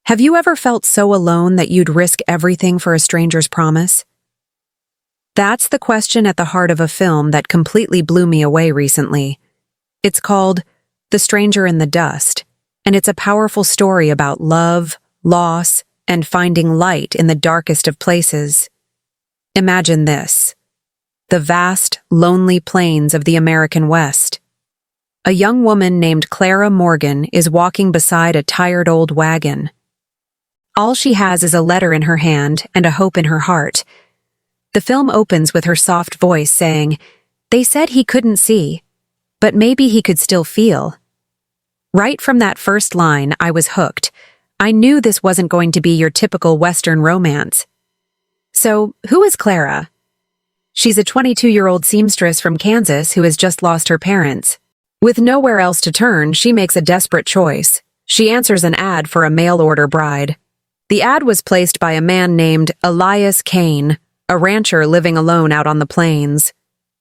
Have you ever felt so alone that you'd risk everything for a stranger's promise? That's the question at the heart of a film that completely blew me away recently. It's called The Stranger in the Dust, and it's a powerful story about love, loss, and finding light in the darkest of places. Imagine this: the vast, lonely plains of the American West. A young woman named Clara Morgan is walking beside a tired old wagon. All she has is a letter in her hand and a hope in her heart. The film opens with her soft voice saying, "They said he couldn't see, but maybe he could still feel." Right from that first line, I was hooked. I knew this wasn't going to be your typical Western romance. So, who is Clara? She's a 22-year-old seamstress from Kansas who has just lost her parents. With nowhere else to turn, she makes a desperate choice. She answers an ad for a mail-order bride. The ad was placed by a man named Elias Kane, a rancher living alone out on the plains.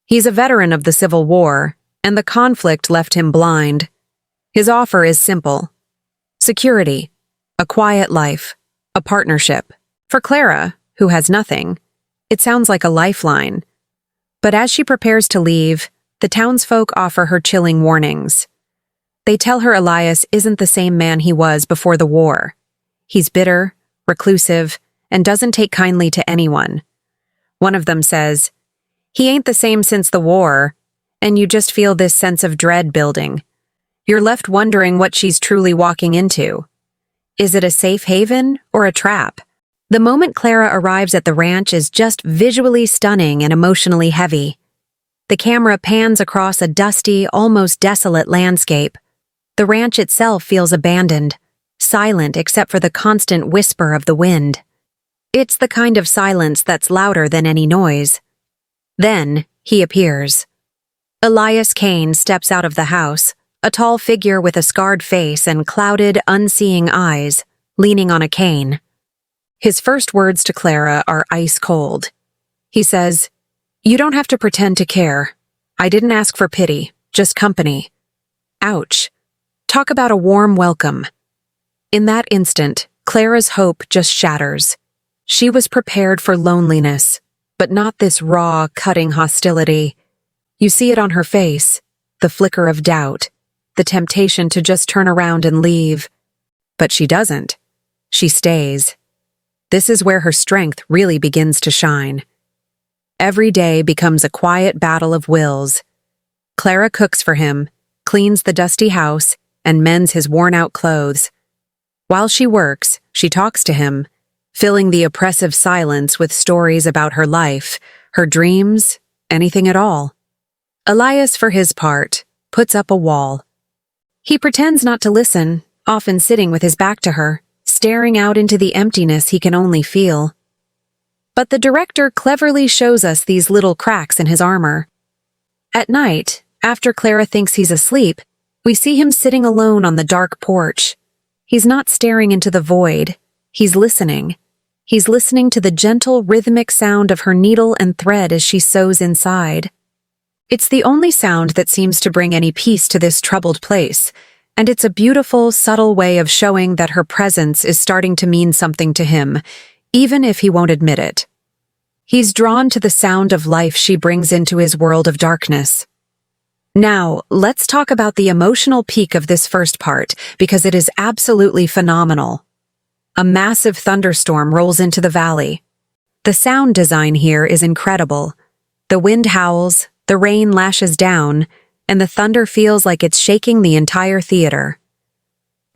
He's a veteran of the Civil War, and the conflict left him blind. His offer is simple: security, a quiet life, a partnership. For Clara, who has nothing, it sounds like a lifeline. But as she prepares to leave, the townsfolk offer her chilling warnings. They tell her Elias isn't the same man he was before the war. He's bitter, reclusive, and doesn't take kindly to anyone. One of them says, "He ain't the same since the war," and you just feel this sense of dread building. You're left wondering what she's truly walking into. Is it a safe haven or a trap? The moment Clara arrives at the ranch is just visually stunning and emotionally heavy. The camera pans across a dusty, almost desolate landscape. The ranch itself feels abandoned, silent except for the constant whisper of the wind. It's the kind of silence that's louder than any noise. Then, he appears. Elias Kane steps out of the house, a tall figure with a scarred face and clouded, unseeing eyes, leaning on a cane. His first words to Clara are ice cold. He says, "You don't have to pretend to care. I didn't ask for pity, just company." Ouch. Talk about a warm welcome. In that instant, Clara's hope just shatters. She was prepared for loneliness, but not this raw, cutting hostility. You see it on her face, the flicker of doubt, the temptation to just turn around and leave. But she doesn't. She stays. This is where her strength really begins to shine. Every day becomes a quiet battle of wills. Clara cooks for him, cleans the dusty house, and mends his worn-out clothes. While she works, she talks to him, filling the oppressive silence with stories about her life, her dreams, anything at all. Elias, for his part, puts up a wall. He pretends not to listen, often sitting with his back to her, staring out into the emptiness he can only feel. But the director cleverly shows us these little cracks in his armor. At night, after Clara thinks he's asleep, we see him sitting alone on the dark porch. He's not staring into the void. He's listening. He's listening to the gentle, rhythmic sound of her needle and thread as she sews inside. It's the only sound that seems to bring any peace to this troubled place, and it's a beautiful, subtle way of showing that her presence is starting to mean something to him, even if he won't admit it. He's drawn to the sound of life she brings into his world of darkness. Now, let's talk about the emotional peak of this first part, because it is absolutely phenomenal. A massive thunderstorm rolls into the valley. The sound design here is incredible. The wind howls, the rain lashes down, and the thunder feels like it's shaking the entire theater.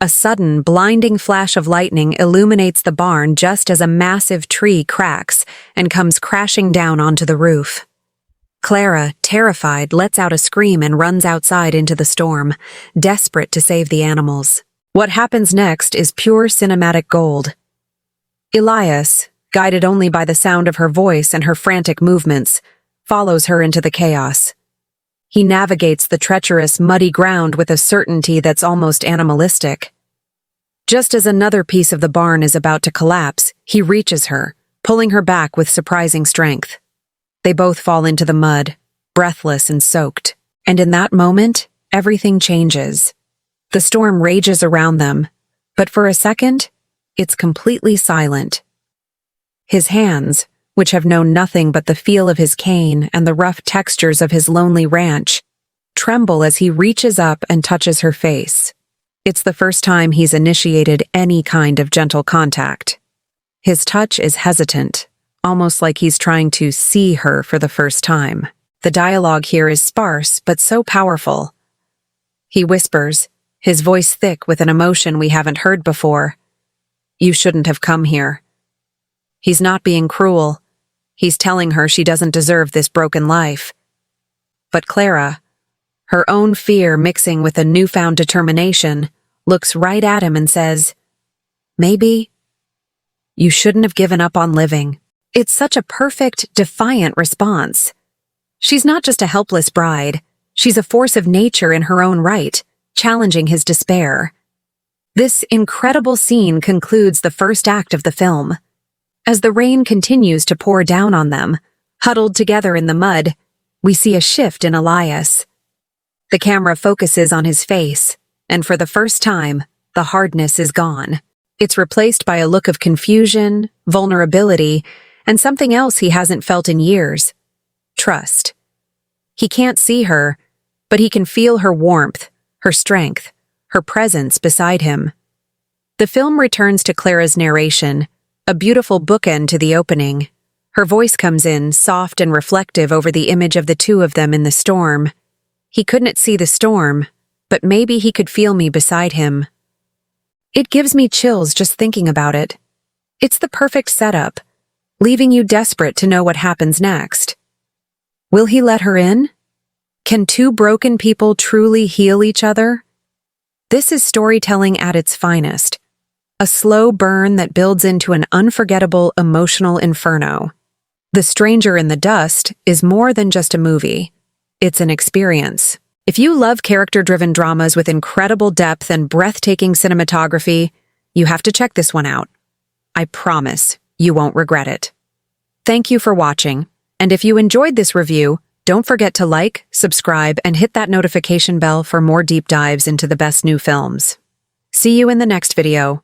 A sudden, blinding flash of lightning illuminates the barn just as a massive tree cracks and comes crashing down onto the roof. Clara, terrified, lets out a scream and runs outside into the storm, desperate to save the animals. What happens next is pure cinematic gold. Elias, guided only by the sound of her voice and her frantic movements, follows her into the chaos. He navigates the treacherous, muddy ground with a certainty that's almost animalistic. Just as another piece of the barn is about to collapse, he reaches her, pulling her back with surprising strength. They both fall into the mud, breathless and soaked, and in that moment, everything changes. The storm rages around them, but for a second, it's completely silent. His hands, which have known nothing but the feel of his cane and the rough textures of his lonely ranch, tremble as he reaches up and touches her face. It's the first time he's initiated any kind of gentle contact. His touch is hesitant, almost like he's trying to see her for the first time. The dialogue here is sparse, but so powerful. He whispers, his voice thick with an emotion we haven't heard before. "You shouldn't have come here." He's not being cruel. He's telling her she doesn't deserve this broken life. But Clara, her own fear mixing with a newfound determination, looks right at him and says, "Maybe you shouldn't have given up on living." It's such a perfect, defiant response. She's not just a helpless bride. She's a force of nature in her own right, challenging his despair. This incredible scene concludes the first act of the film. As the rain continues to pour down on them, huddled together in the mud, we see a shift in Elias. The camera focuses on his face, and for the first time, the hardness is gone. It's replaced by a look of confusion, vulnerability, and something else he hasn't felt in years: trust. He can't see her, but he can feel her warmth, her strength, her presence beside him. The film returns to Clara's narration, a beautiful bookend to the opening. Her voice comes in, soft and reflective over the image of the two of them in the storm. "He couldn't see the storm, but maybe he could feel me beside him." It gives me chills just thinking about it. It's the perfect setup, leaving you desperate to know what happens next. Will he let her in? Can two broken people truly heal each other? This is storytelling at its finest. A slow burn that builds into an unforgettable emotional inferno. The Stranger in the Dust is more than just a movie. It's an experience. If you love character-driven dramas with incredible depth and breathtaking cinematography, you have to check this one out. I promise you won't regret it. Thank you for watching, and if you enjoyed this review, don't forget to like, subscribe, and hit that notification bell for more deep dives into the best new films. See you in the next video.